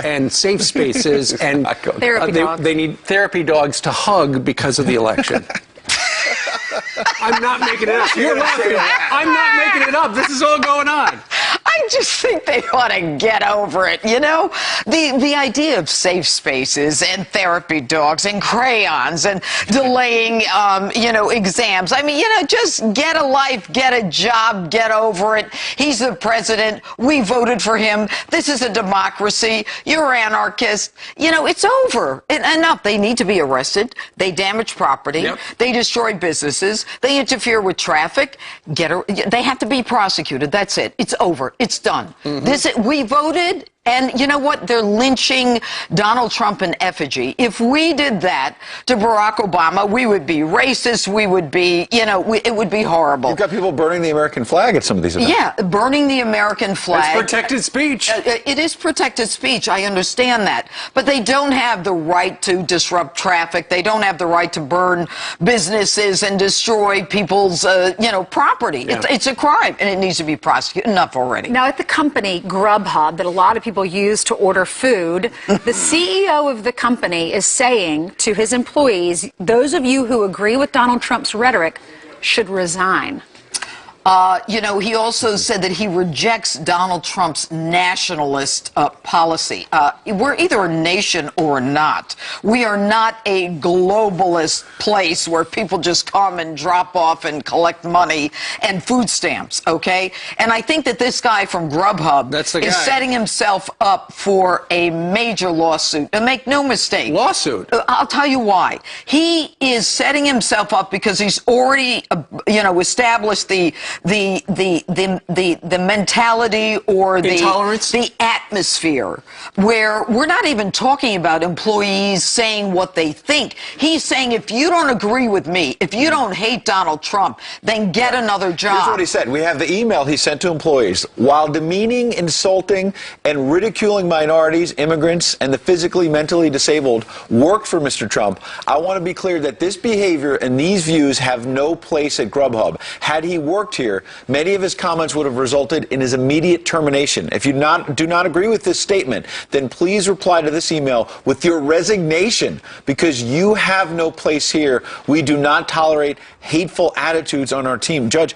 and safe spaces, and they need therapy dogs to hug because of the election. I'm not making it up. You're laughing. I'm not making it up. This is all going on. I just think they ought to get over it, you know? The idea of safe spaces and therapy dogs and crayons and delaying, exams. I mean, just get a life, get a job, get over it. He's the president. We voted for him. This is a democracy. You're anarchist. It's over. Enough. They need to be arrested. They damage property. Yep. They destroy businesses. They interfere with traffic. They have to be prosecuted. That's it. It's over. It's done. We voted, and you know what? They're lynching Donald Trump in effigy. If we did that to Barack Obama, we would be racist. We would be, it would be horrible. You've got people burning the American flag at some of these events. Yeah, burning the American flag. It's protected speech. It is protected speech. I understand that. But they don't have the right to disrupt traffic. They don't have the right to burn businesses and destroy people's, property. Yeah. It's a crime, and it needs to be prosecuted. Enough already. Now, at the company Grubhub, that a lot of people use to order food, the CEO of the company is saying to his employees, those of you who agree with Donald Trump's rhetoric should resign. He also said that he rejects Donald Trump's nationalist policy. We're either a nation or not. We are not a globalist place where people just come and drop off and collect money and food stamps, okay? And I think that this guy from Grubhub is setting himself up for a major lawsuit. And make no mistake. Lawsuit? I'll tell you why. He is setting himself up because he's already, established the mentality or intolerance? the atmosphere where we're not even talking about employees saying what they think. He's saying, if you don't agree with me, if you don't hate Donald Trump, then get another job. Here's what he said. We have the email he sent to employees. While demeaning, insulting, and ridiculing minorities, immigrants, and the physically, mentally disabled work for Mr. Trump, I want to be clear that this behavior and these views have no place at Grubhub. Had he worked here, many of his comments would have resulted in his immediate termination. If you do not agree with this statement, then please reply to this email with your resignation, because you have no place here. We do not tolerate hateful attitudes on our team. Judge,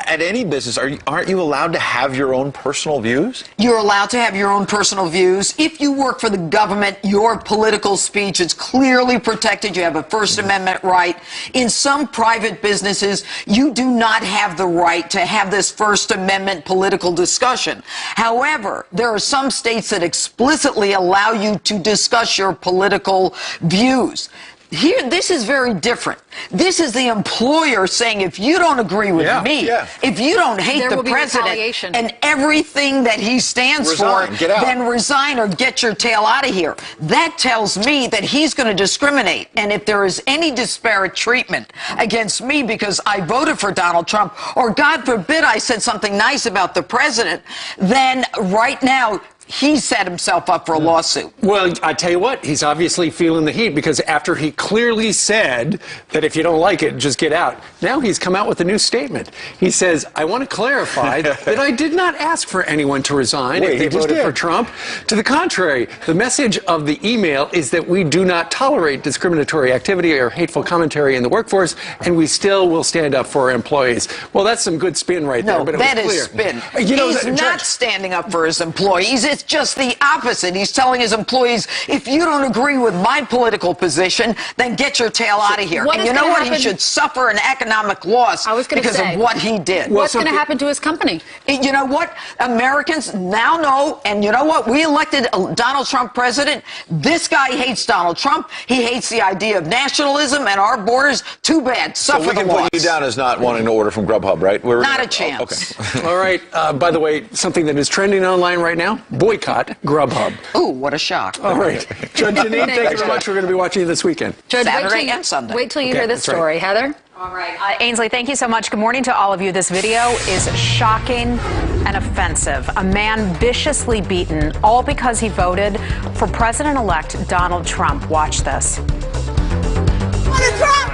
at any business, aren't you allowed to have your own personal views? You're allowed to have your own personal views. If you work for the government, your political speech is clearly protected. You have a First Amendment right. In some private businesses, you do not have the right to have this First Amendment political discussion. However, there are some states that explicitly allow you to discuss your political views. Here, this is very different. This is the employer saying, if you don't agree with me, if you don't hate the president and everything that he stands for, then resign or get your tail out of here. That tells me that he's going to discriminate. And if there is any disparate treatment against me because I voted for Donald Trump, or God forbid I said something nice about the president, then right now, he set himself up for a lawsuit. Well, I tell you what, he's obviously feeling the heat, because after he clearly said that if you don't like it, just get out, now he's come out with a new statement. He says, I want to clarify that I did not ask for anyone to resign if they voted for Trump. To the contrary, the message of the email is that we do not tolerate discriminatory activity or hateful commentary in the workforce, and we still will stand up for our employees. Well, that's some good spin right there, but it was clear. That is spin. He's not standing up for his employees. It's just the opposite. He's telling his employees, if you don't agree with my political position, then get your tail out of here. And you know what? He should suffer an economic loss because of what he did. What's going to happen to his company? You know what? Americans now know, and you know what? We elected Donald Trump president. This guy hates Donald Trump. He hates the idea of nationalism and our borders. Too bad. Suffer the loss. So we can put you down as not wanting to order from Grubhub, right? Not a chance. Okay. All right. By the way, something that is trending online right now, boycott Grubhub. Ooh, what a shock. All right. Judge Jeanine, thank you very much. We're going to be watching you this weekend. Judge, Saturday and Sunday. Wait till you hear this story. Heather? All right. Ainsley, thank you so much. Good morning to all of you. This video is shocking and offensive. A man viciously beaten, all because he voted for President-elect Donald Trump. Watch this. Trump!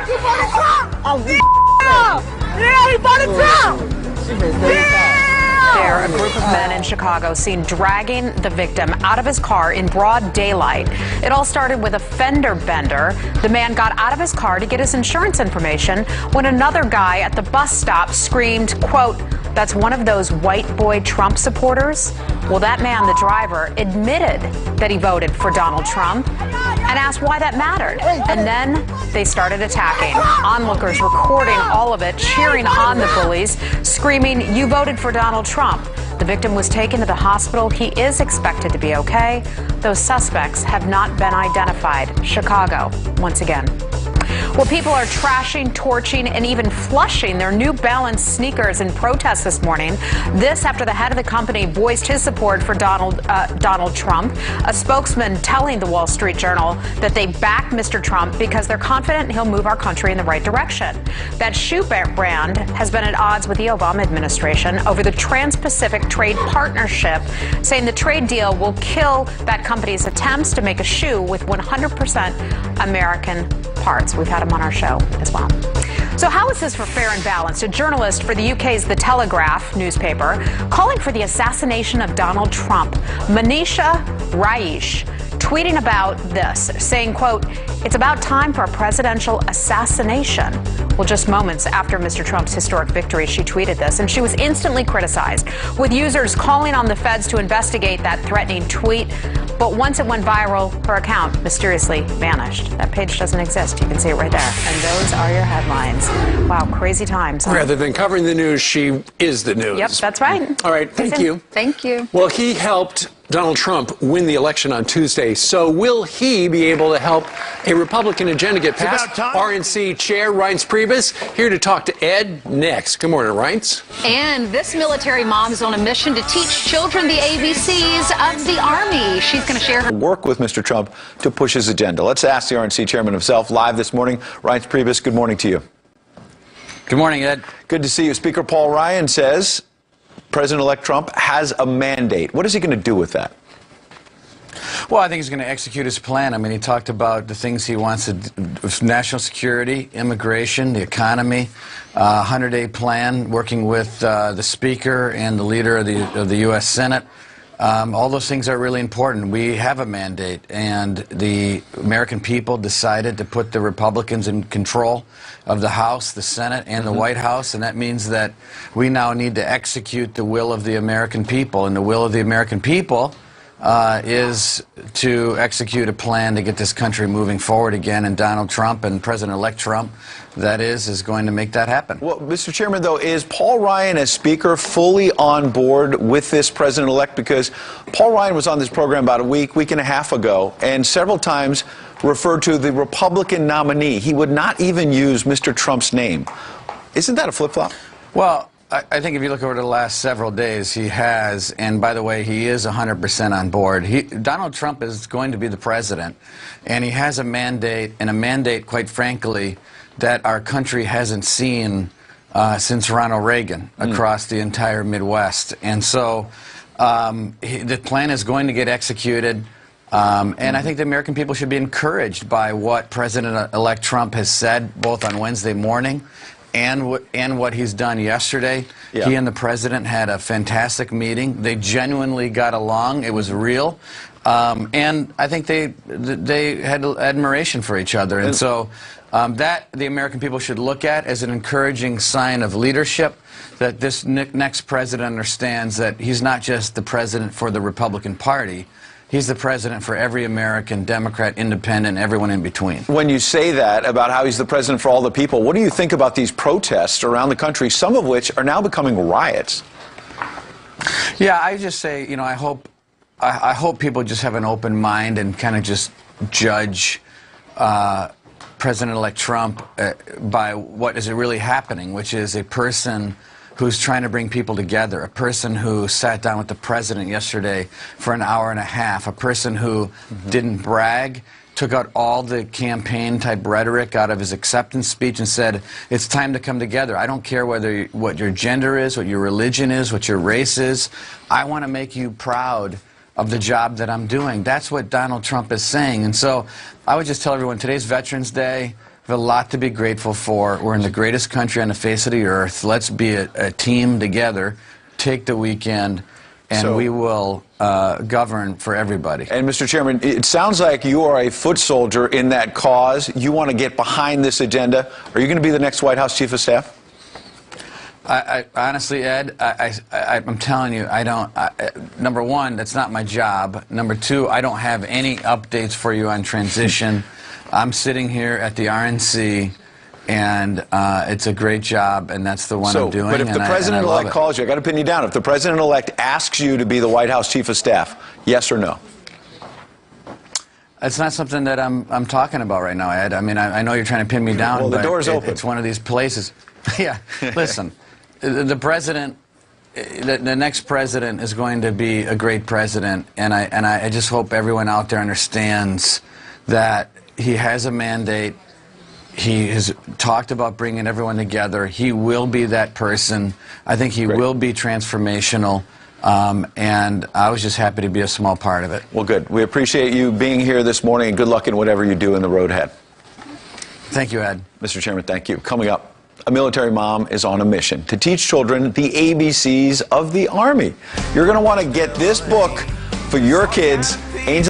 You voted Trump! Oh, yeah! Yeah, he voted Trump! Yeah! there, a group of men in Chicago seen dragging the victim out of his car in broad daylight. It all started with a fender bender. The man got out of his car to get his insurance information when another guy at the bus stop screamed, quote, "That's one of those white boy Trump supporters." Well, that man, the driver, admitted that he voted for Donald Trump and asked why that mattered. And then they started attacking. Onlookers recording all of it, cheering on the bullies, screaming, "You voted for Donald Trump." The victim was taken to the hospital. He is expected to be okay. Those suspects have not been identified. Chicago, once again. Well, people are trashing, torching, and even flushing their New Balance sneakers in protest this morning. This after the head of the company voiced his support for Donald Trump. A spokesman telling the Wall Street Journal that they back Mr. Trump because they're confident he'll move our country in the right direction. That shoe brand has been at odds with the Obama administration over the Trans-Pacific Trade Partnership, saying the trade deal will kill that company's attempts to make a shoe with 100% American parts. We've had him on our show as well. So how is this for fair and balanced? A journalist for the UK's The Telegraph newspaper calling for the assassination of Donald Trump, Manisha Raish, tweeting about this, saying, quote, "It's about time for a presidential assassination." Well, just moments after Mr. Trump's historic victory, she tweeted this, and she was instantly criticized, with users calling on the feds to investigate that threatening tweet. But once it went viral, her account mysteriously vanished. That page doesn't exist. You can see it right there. And those are your headlines. Wow, crazy times. Huh? Rather than covering the news, she is the news. Yep, that's right. All right, thank you. Thank you. Well, he helped Donald Trump win the election on Tuesday. So will he be able to help a Republican agenda get passed? RNC Chair Reince Priebus here to talk to Ed next. Good morning, Reince. And this military mom is on a mission to teach children the ABCs of the Army. She's going to share her Work with Mr. Trump to push his agenda. Let's ask the RNC chairman himself live this morning. Reince Priebus, good morning to you. Good morning, Ed. Good to see you. Speaker Paul Ryan says President-elect Trump has a mandate. What is he going to do with that? Well, I think he's going to execute his plan. I mean, he talked about the things he wants to do: national security, immigration, the economy, 100-day plan, working with the Speaker and the leader of the U.S. Senate. All those things are really important. We have a mandate, and the American people decided to put the Republicans in control of the House, the Senate, and the White House, and that means that we now need to execute the will of the American people, and the will of the American people is to execute a plan to get this country moving forward again, and Donald Trump and President-elect Trump, that is going to make that happen. Well, Mr. Chairman, though, is Paul Ryan as Speaker fully on board with this President-elect? Because Paul Ryan was on this program about a week and a half ago, and several times referred to the Republican nominee. He would not even use Mr. Trump's name. Isn't that a flip-flop? Well, I think if you look over the last several days, he has, and by the way, he is 100% on board. Donald Trump is going to be the president, and he has a mandate, quite frankly, that our country hasn't seen since Ronald Reagan across the entire Midwest. And so the plan is going to get executed, and I think the American people should be encouraged by what President-elect Trump has said, both on Wednesday morning and what he's done yesterday. Yeah. He and the president had a fantastic meeting. They genuinely got along. It was real. And I think they had admiration for each other. And so that the American people should look at as an encouraging sign of leadership, that this next president understands that he's not just the president for the Republican Party. He's the president for every American, Democrat, Independent, everyone in between. When you say that about how he's the president for all the people, what do you think about these protests around the country, some of which are now becoming riots? Yeah, I just say, you know, I hope people just have an open mind and kind of just judge President-elect Trump by what is really happening, which is a person who's trying to bring people together, a person who sat down with the president yesterday for an hour and a half, a person who didn't brag, took out all the campaign-type rhetoric out of his acceptance speech and said, it's time to come together. I don't care what your gender is, what your religion is, what your race is. I want to make you proud of the job that I'm doing. That's what Donald Trump is saying. And so I would just tell everyone, today's Veterans Day. We have a lot to be grateful for. We're in the greatest country on the face of the earth. Let's be a team together take the weekend, and we will govern for everybody. And Mr. Chairman, it sounds like you are a foot soldier in that cause. You want to get behind this agenda. Are you going to be the next White House Chief of Staff? I honestly, Ed, I'm telling you, I don't. Number one, that's not my job. Number two, I don't have any updates for you on transition. I'm sitting here at the RNC, and it's a great job, and that's the one I'm doing. But if the president-elect calls you, I got to pin you down. If the president-elect asks you to be the White House Chief of Staff, yes or no? It's not something that I'm talking about right now, Ed. I mean, I know you're trying to pin me down. Well, the but door's open. It's one of these places. Yeah, listen. The president, the next president is going to be a great president, and I just hope everyone out there understands that he has a mandate. He has talked about bringing everyone together. He will be that person. I think he will be transformational, and I was just happy to be a small part of it. Well, good. We appreciate you being here this morning, and good luck in whatever you do in the road ahead. Thank you, Ed. Mr. Chairman, thank you. Coming up, a military mom is on a mission to teach children the ABCs of the Army. You're going to want to get this book for your kids. Ainsley